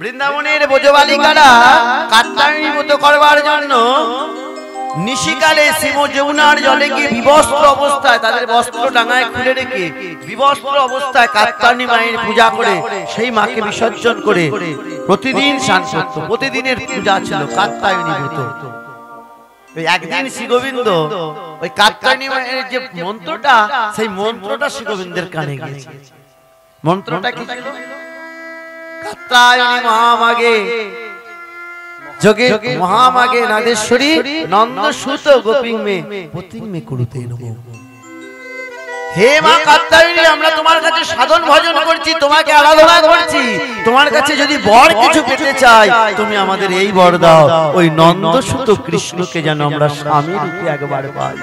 বৃন্দাবনের ব্রজবালিকারা কাত্যায়নী মতো করবার জন্য নিশিকালে শিব যমুনার জলে গিয়ে বিবস্ত্র অবস্থায় তাদের বস্ত্র ডাঙায় খুলে রেখে বিবস্ত্র অবস্থায় কাত্যায়নী মায়ের পূজা করে সেই মাকে বিসর্জন করে প্রতিদিন স্নান করত। প্রতিদিনের পূজা ছিল কাত্যায়নী ব্রত। একদিন শ্রী গোবিন্দ ওই কাত্যায়নী মায়ের যে মন্ত্রটা, সেই মন্ত্রটা শ্রী গোবিন্দের কানে গিয়েছে। মন্ত্রটা কি ছিল? কাত্যায়নী মহামাগে যোগে মহামাগে নাদেশ্বরী নন্দসুত গোপিং মে পতিং মে কুরুতে নমঃ। হে মা কাত্যায়নী, আমরা তোমার কাছে সাধন ভজন করছি, তোমাকে আরাধনা করছি। তোমার কাছে যদি বর কিছু পেতে চাই, তুমি আমাদের এই বর দাও, ওই নন্দসুত কৃষ্ণকে যেন আমরা স্বামী রূপে একবার পাই।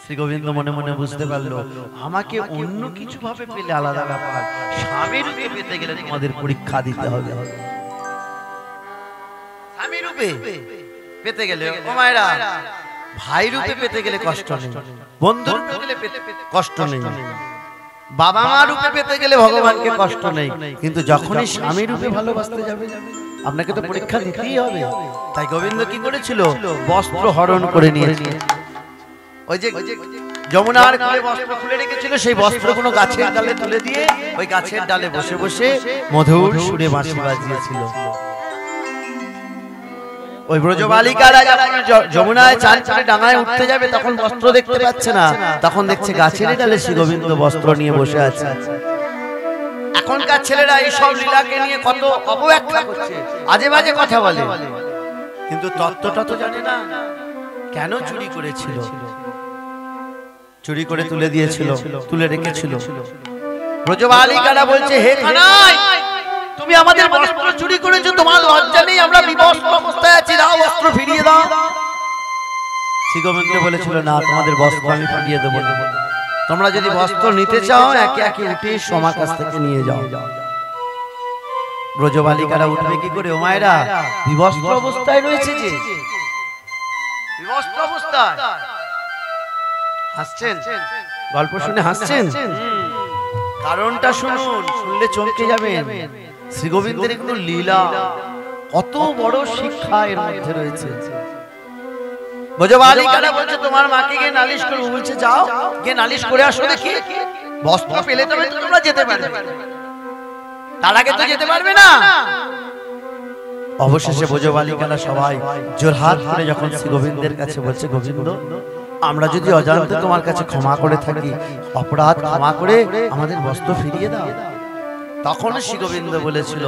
শ্রী গোবিন্দ মনে মনে বুঝতে পারলো, আমাকে অন্য কিছু ভাবে পেলে আলাদা ব্যাপার, স্বামী রূপে পেতে গেলে তোমাদের পরীক্ষা দিতে হবে। স্বামী রূপে পেতে গেলে ও মায়েরা, ভাই রূপে পেতে গেলে কষ্ট নেই, বন্ধু রূপে গেলে কষ্ট নেই, বাবা মা রূপে পেতে গেলে ভগবানকে কষ্ট নেই, কিন্তু যখনই স্বামী রূপে ভালোবাসতে যাবে আপনাকে তো পরীক্ষা দিতেই হবে। তাই গোবিন্দ কি করেছিল? বস্ত্র হরণ করে নিয়েছিল। ওই যে যমুনার কোলে বস্ত্র খুলে রেখেছিল, সেই বস্ত্রগুলো গাছের ডালে তুলে দিয়ে ওই গাছের ডালে বসে বসে মধুর সুরে বাঁশি বাজিয়েছিল। ওই ব্রজবালিকারা যখন যমুনায় চান করে ডাঙায় উঠতে যাবে, তখন বস্ত্র দেখতে পাচ্ছে না, তখন দেখছে গাছের ডালে শ্রী গোবিন্দ বস্ত্র নিয়ে বসে আছে। এখনকার ছেলেরা এই সব লীলাকে নিয়ে কত অপব্যাখ্যা করছে, আজে বাজে কথা বলে, কিন্তু তত্ত্বটা তো জানে না। কেন চুরি করেছিল? চুরি করে তুলে দিয়েছিল, তুলে রেখেছিল। ব্রজবালিকারা বলছে, হে কানাই, তুমি আমাদের বস্ত্র চুরি করেছো, তোমার লজ্জা নেই? আমরা বিবস্ত্র অবস্থায় আছি, দাও বস্ত্র ফিরিয়ে দাও। শ্রী গোবিন্দ বলেছিল, না, তোমাদের বস্ত্র আমি ফিরিয়ে দেবো না। তোমরা যদি বস্ত্র নিতে চাও, একে একে উঠে আমার কাছ থেকে নিয়ে যাও। ব্রজবালিকারা উঠবে কি করে? ও মায়েরা, বিবস্ত্র অবস্থায় রয়েছে, যে বিবস্ত্র অবস্থায়। হাসছেন? গল্প শুনে হাসছেন? কারণটা শুনুন, শুনলে চমকে যাবেন। শ্রী গোবিন্দের কোনো লীলা, কত বড় শিক্ষা এর মধ্যে রয়েছে। ব্রজবালিকারা বলছে, তোমার মাকে গিয়ে নালিশ করো। বলছে, যাও গিয়ে নালিশ করে আসো দেখি। বস্ত্র পেলে তবে তোমরা যেতে পারবে, তার আগে তো যেতে পারবে না। অবশেষে ব্রজবালিকারা সবাই জোরহাত করে যখন শ্রী গোবিন্দের কাছে বলছে, গোবিন্দ, আমরা যদি অজান্তে তোমার কাছে ক্ষমা করে থাকি, অপরাধ ক্ষমা করে আমাদের বস্ত্র ফিরিয়ে দাও। তখন শ্রী গোবিন্দ বলেছিল,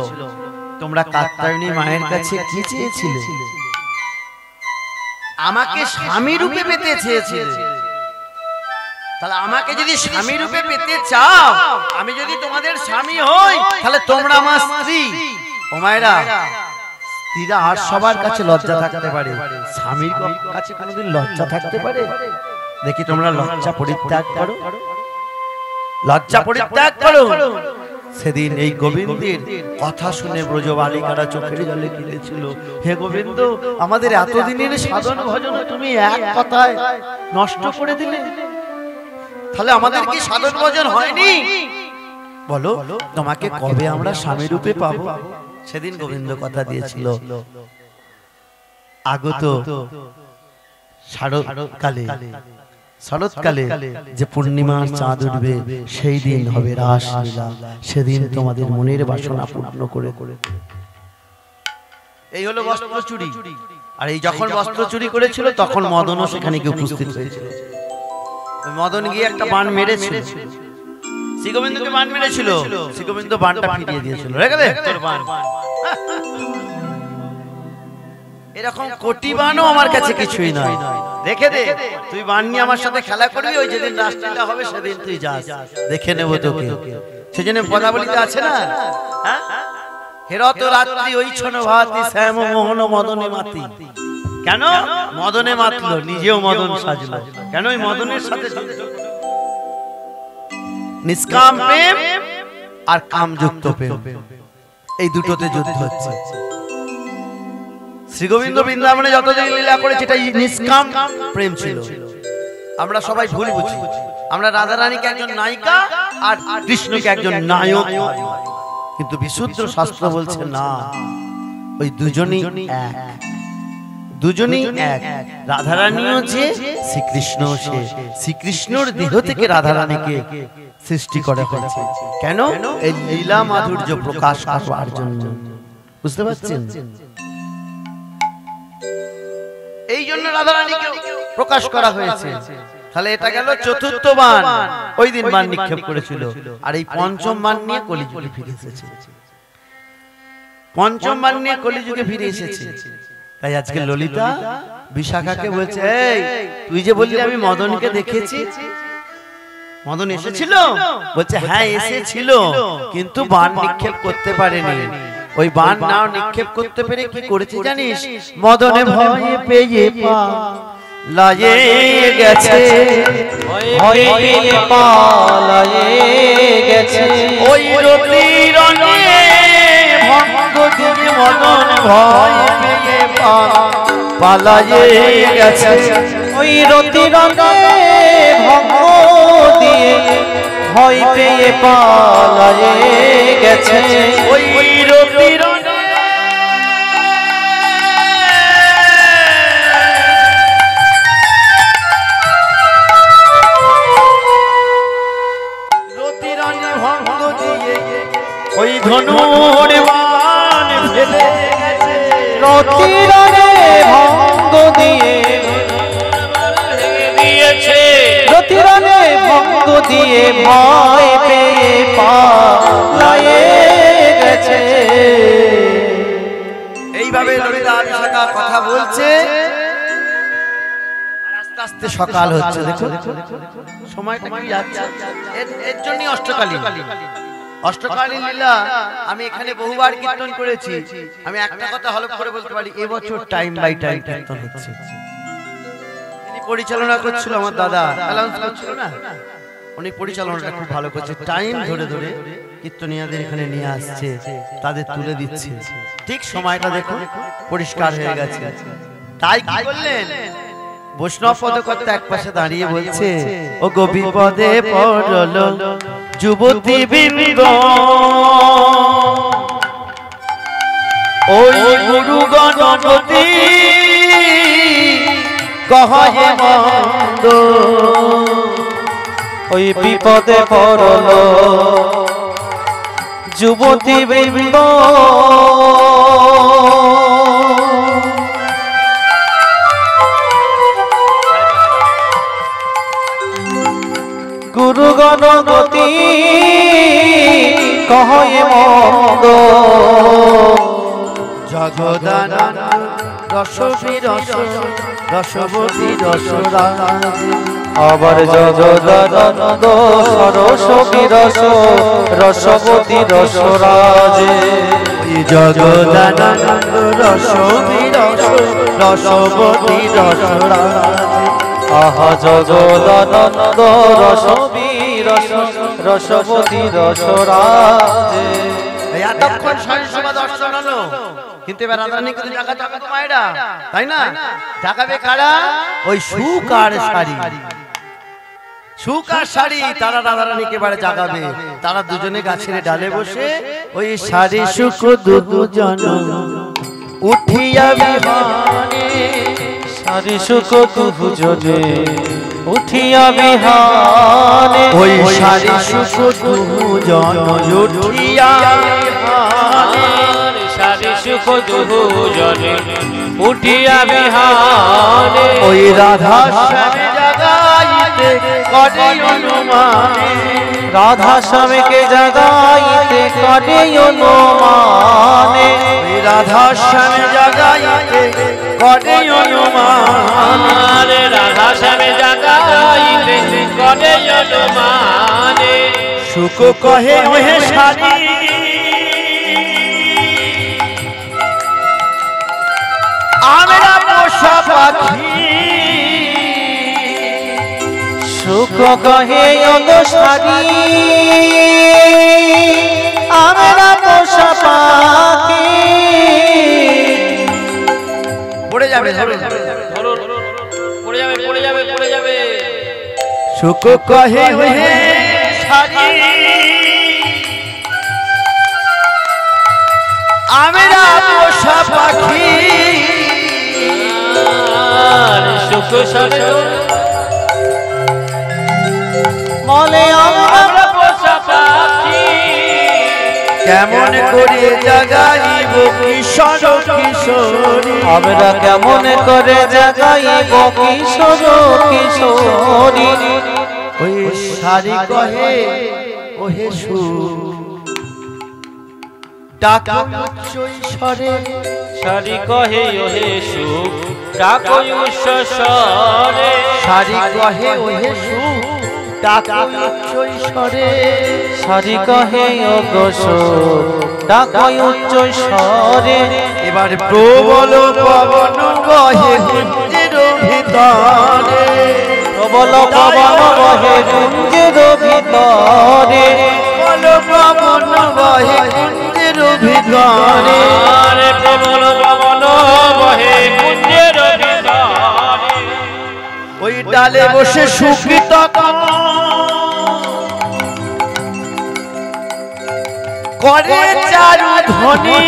তোমরা কাত্যায়নী মায়ের কাছে কি চেয়েছিলে? আমাকে স্বামী রূপে পেতে চেয়েছিলে। তাহলে আমাকে যদি স্বামী রূপে পেতে চাও, আমি যদি তোমাদের স্বামী হই, তাহলে তোমরা আমার স্ত্রী। ও মায়েরা, স্ত্রীরা আর সবার কাছে লজ্জা থাকতে পারে, স্বামীর কাছে কোনোদিন লজ্জা থাকতে পারে? দেখি তোমরা লজ্জা পরিত্যাগ করো, লজ্জা পরিত্যাগ করো। সেদিন এই গোবিন্দের কথা শুনে ব্রজবালিকারা চোখের জলে কেঁদেছিল, হে গোবিন্দ, আমাদের এতদিনের সাধন ভজন তুমি এক কথায় নষ্ট করে দিলে। তাহলে আমাদের কি সাধন ভজন হয়নি? বলো, তোমাকে কবে আমরা স্বামী রূপে পাবো? সেদিন গোবিন্দ কথা দিয়েছিল, আগত শরৎকালে যে পূর্ণিমার চাঁদ উঠবে, সেই দিন হবে রাসলীলা, সেদিন তোমাদের মনের বাসনা পূর্ণ করে। এই হলো বস্ত্র চুরি। আর এই যখন বস্ত্র চুরি করেছিল, তখন মদনও সেখানে গিয়ে উপস্থিত হয়েছিল। মদন গিয়ে একটা বাণ মেরেছিল, শ্রী গোবিন্দকে বাণ মেরেছিল। শ্রী গোবিন্দ বাণটা ফিরিয়ে দিয়েছিল, রেখে দে তোর বাণ। এরকম কোটি বাণও আমার কাছে কিছুই নয়, রেখে দে, তুই বাণ নিয়ে আমার সাথে খেলা করবি, ওই যেদিন রাসলীলা হবে সেদিন তুই যাস, দেখে নেবো তোকে। সেজন্য পদাবলিতে আছে না, হেরত রাত্রি ওই ছোন ভাতি শ্যাম মোহন মদনে মাতি। কেন মদনে মাতলো? নিজেও মদন সাজলো। কেন? ওই মদনের সাথে নিষ্কাম প্রেম আর কামযুক্ত প্রেম, এই দুটোতে যুদ্ধ হচ্ছে। শ্রী গোবিন্দ বৃন্দাবনে যতদিন লীলা করেছে, এটা নিষ্কাম প্রেম ছিল। আমরা সবাই ভুল বুঝি, আমরা রাধা রানীকে একজন নায়িকা আর কৃষ্ণকে একজন নায়ক। কিন্তু বিশুদ্ধ শাস্ত্র বলছে না, ওই দুজনই এক, দুজনই এক। রাধারানীও যে, শ্রীকৃষ্ণ সে। শ্রীকৃষ্ণর দেহ থেকে রাধারানীকে সৃষ্টি করা হয়েছে। কেন? এই লীলা মাধুর্য প্রকাশ করার জন্য। বুঝতে পারছেন? এই জন্য রাধারানীকে প্রকাশ করা হয়েছে। তাহলে এটা গেল চতুর্থ বাণ, ওই দিন বাণ নিক্ষেপ করেছিল। আর এই পঞ্চম বাণ নিয়ে কলিযুগে ফিরে এসেছে। পঞ্চম বাণ নিয়ে কলিযুগে ফিরে এসেছে। তাই আজকে ললিতা বিশাখাকে বলছে, এই তুই যে বললি আমি মদনকে দেখেছি, মদন এসেছিল? বলছে হ্যাঁ এসেছিল, কিন্তু বাণ নিক্ষেপ করতে পারেনি। ওই বাণ নাও নিক্ষেপ করতে পেরে কি করেছে জানিস? মদনে ভয়ে পেয়ে পালায়ে গেছে, ভয়ে পেয়ে পালায়ে গেছে। ওই রতি রঙে ভঙ্গ দিয়ে মদন ভয়ে পেয়ে পালায়ে গেছে। ওই রতি রঙে ভঙ্গ দিয়ে ভয় পেয়ে পালায়ে গেছে। ওই রতি রঙে ভঙ্গ দিয়ে ওই ধনুর বাণ ফেলে গেছে। রতি রঙে ভঙ্গ দিয়ে দিয়েছে, রতি রঙে ভঙ্গ দিয়ে ভয় পেয়ে পালায়ে গেছে। এইভাবে ললিতা বিশাখা কথা বলছে। আস্তে আস্তে সকাল হচ্ছে, দেখো সময়টা কি যাচ্ছে। এর জন্যই অষ্টকালী। অষ্টকালী লীলা আমি এখানে বহুবার কীর্তন করেছি। আমি একটা কথা হলফ করে বলতে পারি, এবছর টাইম বাই টাইম কীর্তন হচ্ছে। তিনি পরিচালনা করছিল আমার দাদা, অ্যানাউন্স করছিল না, উনি পরিচালনাটা খুব ভালো করছে। টাইম ধরে ধরে কীর্তনীয়াদের এখানে নিয়ে আসছে, তাদের তুলে দিচ্ছে। ঠিক সময়টা দেখো পরিষ্কার হয়ে গেছে। তাই কি বললেন? বৈষ্ণব পদকর্তা এক পাশে দাঁড়িয়ে বলছে, ও গো বিপদে পড়ল যুবতী বৃন্দ, ওই গুরু গণপতি কহে মন্দ। ওই বিপদে পড়ল যুবতী বৃন্দ, গুরু গণপতি কহে মন্দ। জগদানন্দ রসবিরস রসবতী রসরাজ, আবার জগদানন্দ সরস বিরস রসবতী রসরাজে। জগদানন্দ রসবিরস রসবতী রসরাজ। আহা জগদানন্দ রস বিরস রসবতী রসরাজে। এতক্ষণ স্বয়ংসভা দর্শন হলো, কিন্তু এবার রাধারানী কিন্তু জাগা জাগা তো মায়েরা, তাই না? জাগাবে কারা? ওই সুখ আর শাড়ি, সুখ আর শাড়ি তারা রাধারানীকে এবারে জাগাবে। তারা দুজনে গাছের ডালে বসে ওই শাড়ি সুখ দুজন উঠিয়া বিহানে, শাড়ি সুখ দুজনে উঠিয়া বিহানে। ওই শাড়ি সুখ দুজন উঠিয়া বিহানে, শাড়ি সুখ দুজনে উঠিয়া বিহানে। ওই রাধা শ্যামে জাগাইতে করে অনুমানে, রাধা স্বামীকে জাগাইতে করে অনুমানে। ওই রাধা শ্যামে জাগাইতে করে অনুমানে, রাধা স্বামী জাগাইতে করে অনুমানে। সুখ কহে ওহে শাড়ি, আমরা পোষা পাখি। সুখ কহে শাড়ি, আমরা পোষা পাখি। পড়ে যাবে, পড়ে যাবে, পড়ে যাবে, পড়ে যাবে। সুখ কহে ওহে শাড়ি, সারে বলে আমরা পোষা পাখি কেমন করে জাগাইব কিশোর কিশোরী আমরা কেমন করে জাগাইব কিশোর কিশোরী ওই শাড়ি কহে ওহে সুর ডাকা উচ্চই স্বরে সারি কহে ওহে সুখ ডাকো উচ্চস্বরে শাড়ি কহে ওহে সুর ডাকা উচ্চই স্বরে সারি কহে ও গোসর ডাকয় উচ্চ স্বরে এবার প্রবল পবন বহে কুঞ্জের ভিতরে প্রবল পবন বহে কুঞ্জের ভিতরে প্রবল পবন বহে কুঞ্জের ভিতরে আরে প্রবল পবন বহে কুঞ্জের ভিতরে ওই ডালে বসে সুখী তখন করে চারু ধ্বনি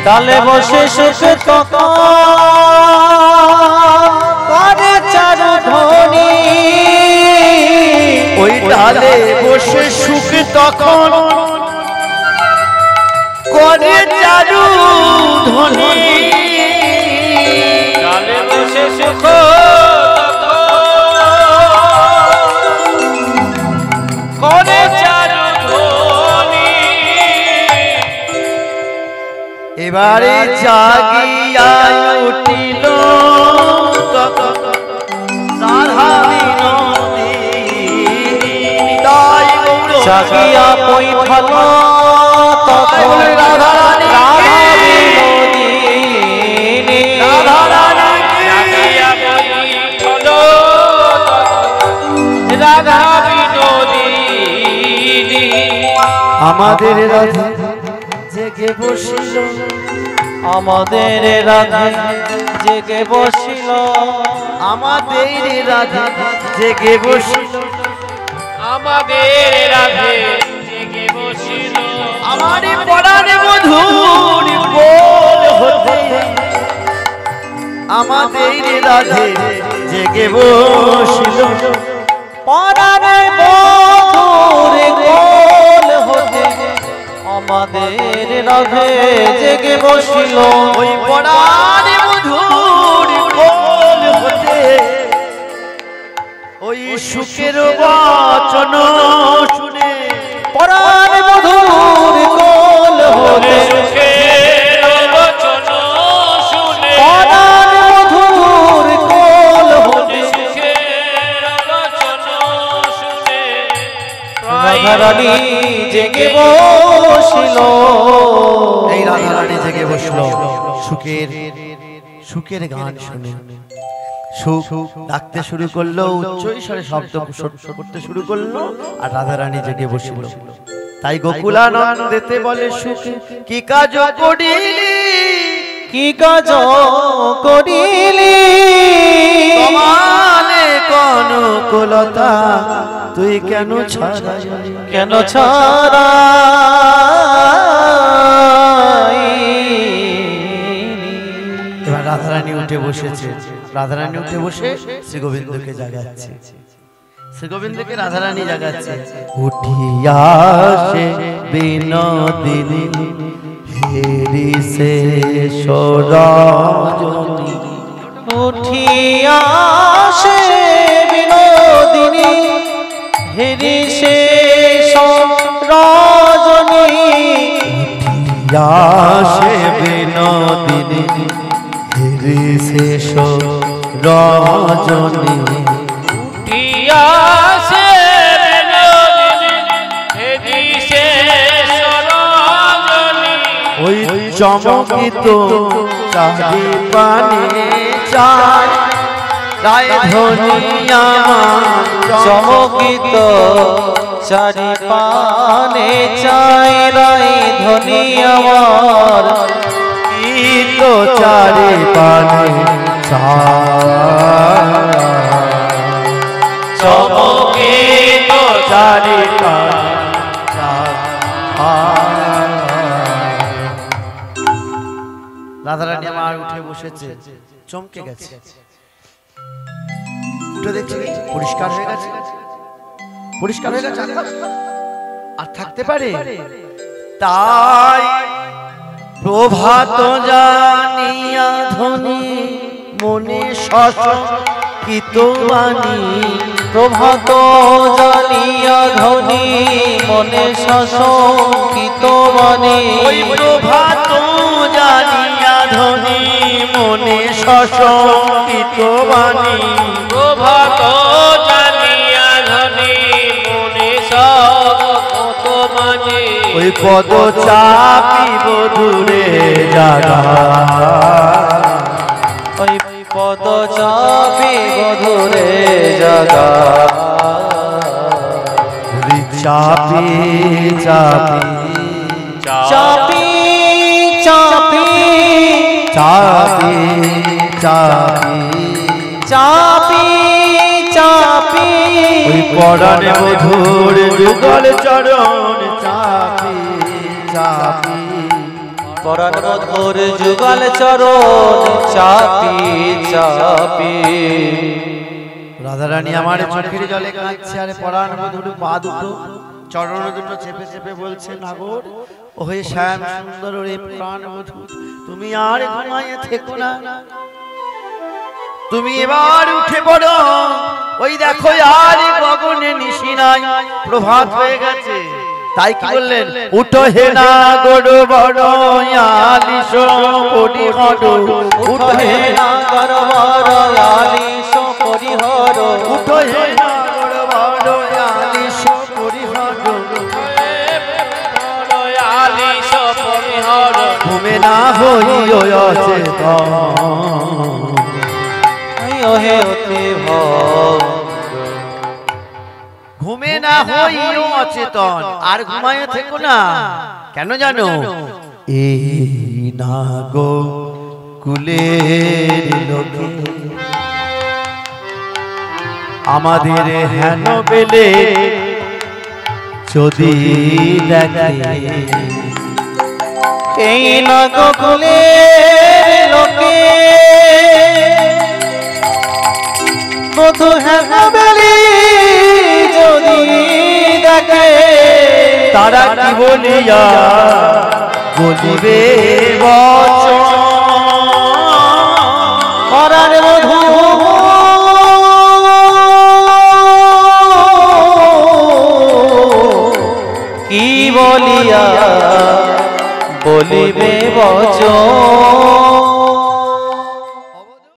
ডালে বসে সুখ তখন করে চারু ধ্বনি ওই ডালে বসে সুখ তখন করে চারু ধ্বনি ডালে বসে সুখ করে চারু ধ্বনি এবারে জাগিয়া উঠিল তখন রাধা বিনোদিনী তাই গৌর জাগিয়া পৈঠল তখন রাধা রানী বিনোদিনী রাধা রানী জাগিয়া বৈঠল রাধা বিনোদিনী আমাদের রাধা জেগে বসিল আমাদের রাধা জেগে বসিল আমাদের রাধা জেগে বসিল আমাদের রাধে জেগে বসিল আমারই পরাণ মধুর কোল হতে আমাদের রাধে জেগে বসিল পরাণে বধুর কোল হতে আমাদের রাধে জেগে বসিল ওই পরাণ মধুর কোল হতে ওই সুখের বচন শুনে পরাণ মধুর কোল হতে সুখের বচন শুনে পরাণ মধুর কোল হতে সুখের বচন শুনে রাধারানী জেগে বসিল এই রাধা রানী জেগে বসলো সুখের সুখের গান শুনে সুখ ডাকতে শুরু করলো উচ্চই স্বরে শব্দ করতে শুরু করলো আর রাধা রানী জেগে বসিল তাই গোকুলানন্দেতে বলে সুখ কি কাজ করিলি কি কাজ করিলি কমালে কনকলতা তুই কেন ছাড়াইলি কেন ছাড়াই এবার রাধারানী উঠে বসেছে রাধারানী উঠে বসে শ্রী গোবিন্দকে জাগাচ্ছে শ্রী গোবিন্দকে রাধারানী জাগাচ্ছে উঠিয়া সে বিনোদিনী হেরি সে সরজনী উঠিয়া সে বিনোদিনী হেরি সে রজনী উঠিয়া সে বিনোদিনী হেরি সে সরজনী উঠিয়া সে বিনোদিনী হেরি সে সরজনী ওই চমকিত চাঁদি পানে চায় রায় ধনিয়া চমকিত চারি পানে চাই রাই ধনি আমার তো চারি পানে চায় চমকিত চারি পানে চায় রাধারানী আমার উঠে বসেছে, চমকে গেছে। উঠে দেখছে পরিষ্কার হয়ে গেছে, পরিষ্কার হয়ে গেছে, আর থাকতে পারে? তাই প্রভাত জানিয়া ধ্বনি মনে শশঙ্কিত বাণী, প্রভাত জানিয়া ধ্বনি মনে শশঙ্কিত বাণী, ওই প্রভাত জানিয়া ধ্বনি মনে শশঙ্কিত বাণী, প্রভাত জানিয়া ধ্বনি মনে শশঙ্কিত বাণী, ওই পদ চাপিব দূরে জাগা, ওই পদ চাপি বধুরে জাগা, চাপি চাপি চাপি চাপি চাপি চাপি চাপি চাপি, ওই পরাণে মধুর যুগল চরণ চাপি চাপি, পরাণ মধুর যুগল চরণ চাপি চাপি। রাধারানী আমার চোখের জলে কাঁদছে, আর পরাণ মধুর পা দুটো চরণ দুটো চেপে চেপে বলছে, নাগর ও হে শ্যাম সুন্দর রে প্রাণ মধুর, তুমি আর ঘুমাইয়া থেকো না, তুমি এবার উঠে পড়ো। ওই দেখো আর গগনে নিশি নাই, প্রভাত হয়ে গেছে। তাই কি বললেন, উঠো হে নাগর বড় আলিশ পরিহর, উঠো হে নাগর বড় আলিশ পরিহর, উঠো হে নাগর বড় আলিশ পরিহর, আলিশ পরিহর, ঘুমে না হইও অচেতন, হে অতি ভগ, ঘুমে না হইও অচেতন, আর ঘুমায় থেকো না। কেন জানো, এই নাগো কুলের লোকে আমাদের হেন বেলে যদি দেখে, এই নাগকুলে লোকে বধূ হেলি যদি দেখে, তারা কি বলিয়া বলিবে বচন, পরাণ মধু কি বলিয়া বলিবে বচন,